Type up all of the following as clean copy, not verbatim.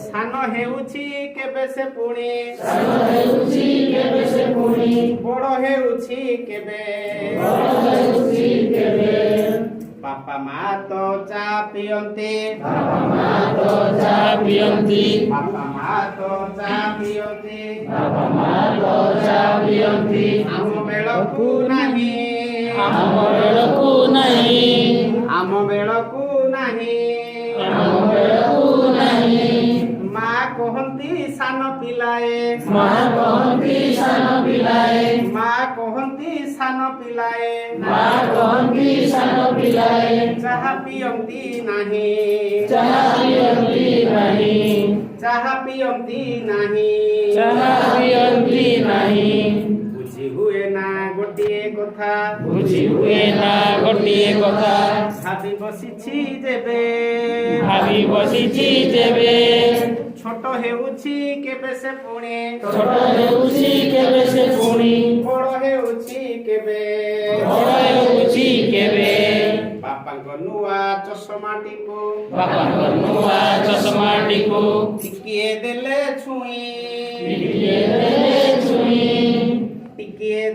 ସାନ ହେଉଛି କେବେ ସେ ପୁଣି ବଡ଼ ହେଉଛି କେବେ ବାପା ମା ତ ଚା ପିଅନ୍ତି ବାପା ମା ତ ଚା ପିଅନ୍ତି ଆମ ବେଳକୁ ନାହିଁ ମା କହନ୍ତି ସାନ ପିଲାଏ ଚାହା ପିଅନ୍ତି ନାହିଁ ବୁଝି ହୁଏ ନା ଗୋଟିଏ କଥା ଭାବି ବସିଛି ଯେବେ ଛୋଟ ହେଉଛି କେବେ ସେ ପୁଣି ବଡ଼ ହେଉଛି କେବେ ବାପାଙ୍କ ନୂଆ ଚଷମାଟିକୁ ଟିକିଏ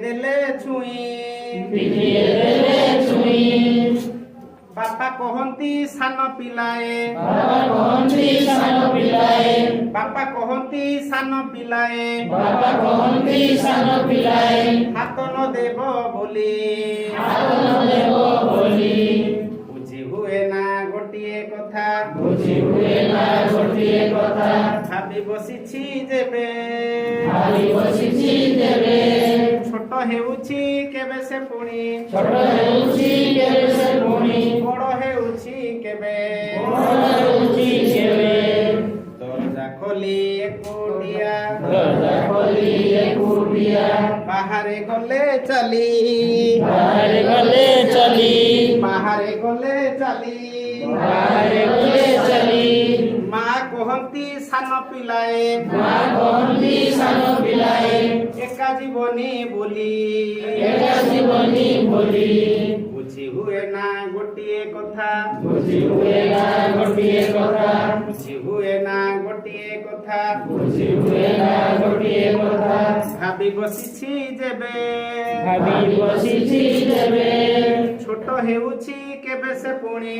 ଦେଲେ ଛୁଇଁ ବାପା କହନ୍ତି ସାନ ପିଲାଏ ହାତ ନ ଦେବ ବୋଲି ବୁଝି ହୁଏ ନା ଗୋଟିଏ କଥା ଭାବି ବସିଛି ଯେବେ ଛୋଟ ହେଉଛି କେବେ ସେ ପୁଣି ବଡ଼ ହେଉଛି କେବେ ଦରଜା ଖୋଲି ଏକୁଟିଆ ବାହାରେ ଗଲେ ଚାଲି ମା କହନ୍ତି ସାନ ପିଲାଏ ଏକା ଜୀବନି ବୋଲି ବୁଝି ହୁଏ ନା ଗୋଟିଏ କଥା ଭାବି ବସିଛି ଯେବେ ଛୋଟ ହେଉଛି କେବେ ସେ ପୁଣି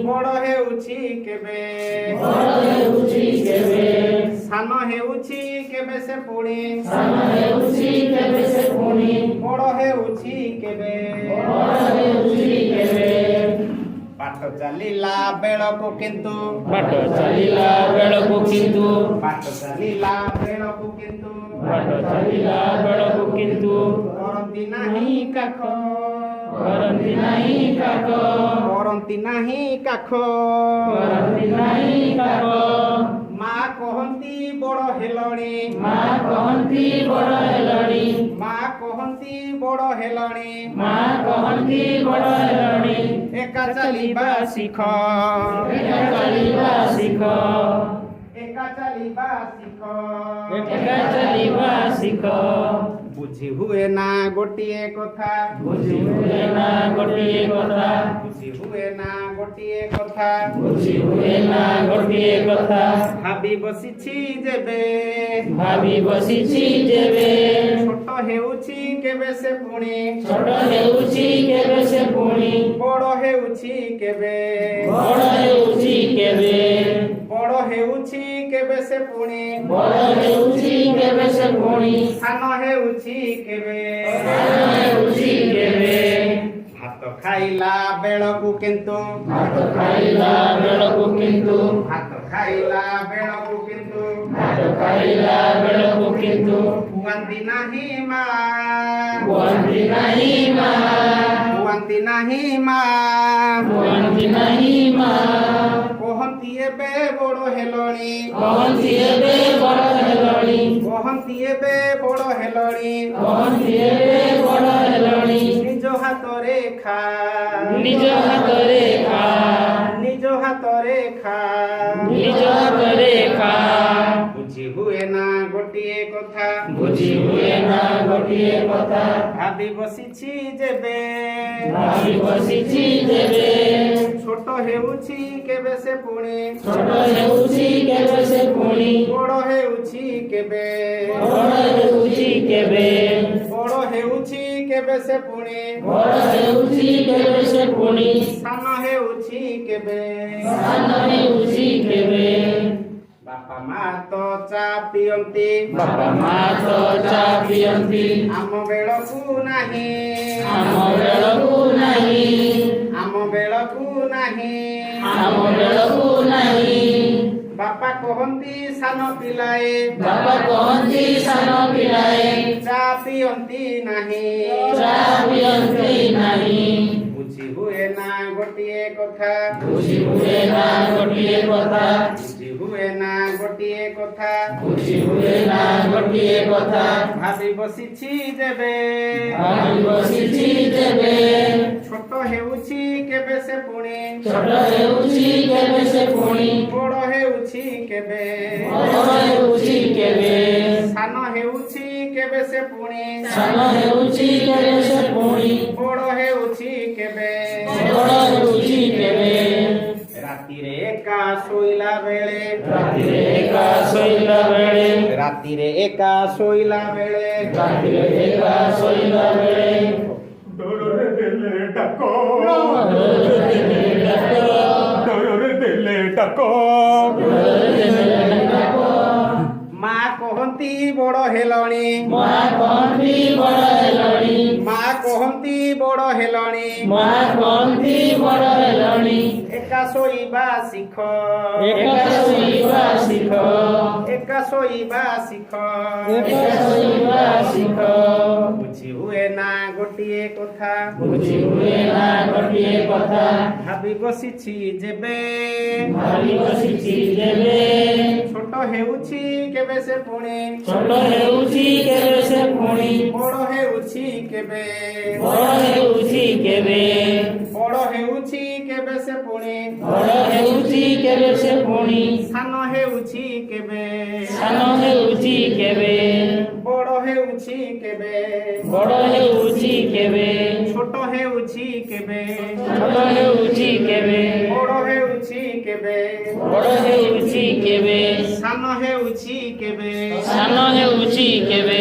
ବଡ଼ ହେଉଛି କେବେ ସାନ ହେଉଛି କେବେ ସେ ପୁଣି ବଡ଼ ହେଉଛି କେବେ ବାଟ ଚାଲିଲା ବେଳକୁ କିନ୍ତୁ କରନ୍ତି ନାହିଁ କାଖ ମା କହନ୍ତି ବଡ଼ ହେଲଣି ଏକା ଚାଲିବା ଶିଖ ବୁଝି ହୁଏ ନା ଗୋଟିଏ କଥା ଭାବି ବସିଛି ଯେବେ ଛୋଟ ହେଉଛି କେବେ ସେ ପୁଣି ବଡ଼ ହେଉଛି କେବେ ସେ ପୁଣି ସାନ ହେଉଛି କେବେ ଭାତ ଖାଇଲା ବେଳକୁ କିନ୍ତୁ କୁହନ୍ତି ନାହିଁ ମା କହନ୍ତି ଏବେ ବଡ଼ ହେଲଣି ନିଜ ହାତରେ ଖା ବୁଝି ହୁଏ ନା ଗୋଟିଏ କଥା ଗୋଟିଏ କଥା ଭାବି ବସିଛି ଯେବେ ଭାବି ବସିଛି ଯେବେ ଛୋଟ ହେଉଛି କେବେ ସେ ପୁଣି ଛୋଟ ହେଉଛି କେବେ ସେ ପୁଣି ବଡ଼ ହେଉଛି କେବେ ବଡ଼ ହେଉଛି କେବେ ବଡ଼ ହେଉଛି କେବେ ସେ ପୁଣି ବଡ଼ ହେଉଛି କେବେ ସେ ପୁଣି ସାନ ହେଉଛି କେବେ ସାନ ହେଉଛି କେବେ ବାପା ମା ତ ଚା ପିଅନ୍ତି ବାପା ମା ତ ଚା ପିଅନ୍ତି ଆମ ବେଳକୁ ନାହିଁ ଆମ ବେଳକୁ ନାହିଁ ଆମ ବେଳକୁ ନାହିଁ ଆମ ବେଳକୁ ନାହିଁ ବାପା କହନ୍ତି ସାନ ପିଲାଏ ବାପା କହନ୍ତି ସାନ ପିଲାଏ ଚା ପିଅନ୍ତି ନାହିଁ ଚା ପିଅନ୍ତି ନାହିଁ ବୁଝି ହୁଏ ନା ଗୋଟିଏ କଥା ବୁଝି ହୁଏ ନା ଗୋଟିଏ କଥା ବୁଝି ହୁଏ ନା ଗୋଟିଏ କଥା ବୁଝି ହୁଏ ନା ଗୋଟିଏ କଥା ଭାବି ବସିଛି ଯେବେ ଭାବି ବସିଛି ଯେବେ ଛୋଟ ହେଉଛି କେବେ ସେ ପୁଣି ଛୋଟ ହେଉଛି କେବେ ସେ ପୁଣି ବଡ଼ ହେଉଛି କେବେ ବଡ଼ ହେଉଛି କେବେ ସାନ ହେଉଛି କେବେ ସେ ପୁଣି ସାନ ହେଉଛି କେବେ ସେ ପୁଣି ବଡ଼ ହେଉଛି କେବେ ବଡ଼ ହେଉଛି କେବେ ରାତିରେ ଏକା ଶୋଇଲା ବେଳେ ରାତିରେ ଏକା ଶୋଇଲା ବେଳେ ରାତିରେ ଏକା ଶୋଇଲା ବେଳେ ରାତିରେ ଏକା ଶୋଇଲା ବେଳେ ଡରରେ ଦେଲେ ଡାକ ଡରରେ ଦେଲେ ଡାକ ମା କହନ୍ତି ବଡ଼ ହେଲଣି ମା କହନ୍ତି ବଡ଼ ହେଲଣି ମା କହନ୍ତି ବଡ଼ ହେଲଣି ମା କହନ୍ତି ବଡ଼ ହେଲଣି ଏକା ଶୋଇବା ଶିଖ ଏକା ଶୋଇବା ଶିଖ ଏକା ଶୋଇବା ଶିଖ ଏକା ଶୋଇବା ଶିଖ ବୁଝି ହୁଏ ନା ଗୋଟିଏ କଥା ବୁଝି ହୁଏ ନା ଗୋଟିଏ କଥା ଭାବି ବସିଛି ଯେବେ ଭାବି ବସିଛି ଯେବେ ଛୋଟ ହେଉଛି କେବେ ସେ ପୁଣି ଛୋଟ ହେଉଛି କେବେ ସେ ପୁଣି ବଡ଼ ହେଉଛି କେବେ ବଡ଼ ହେଉଛି କେବେ ବଡ଼ ହେଉଛି କେବେ ସେ ପୁଣି ବଡ଼ ହେଉଛି କେବେ ସେ ପୁଣି ସାନ ହେଉଛି କେବେ ସାନ ହେଉଛି କେବେ ବଡ଼ ହେଉଛି କେବେ ବଡ଼ ହେଉଛି କେବେ ଛୋଟ ହେଉଛି କେବେ ଛୋଟ ହେଉଛି କେବେ ବଡ଼ ହେଉଛି କେବେ ବଡ଼ ହେଉଛି କେବେ ସାନ ହେଉଛି କେବେ ସାନ ହେଉଛି କେବେ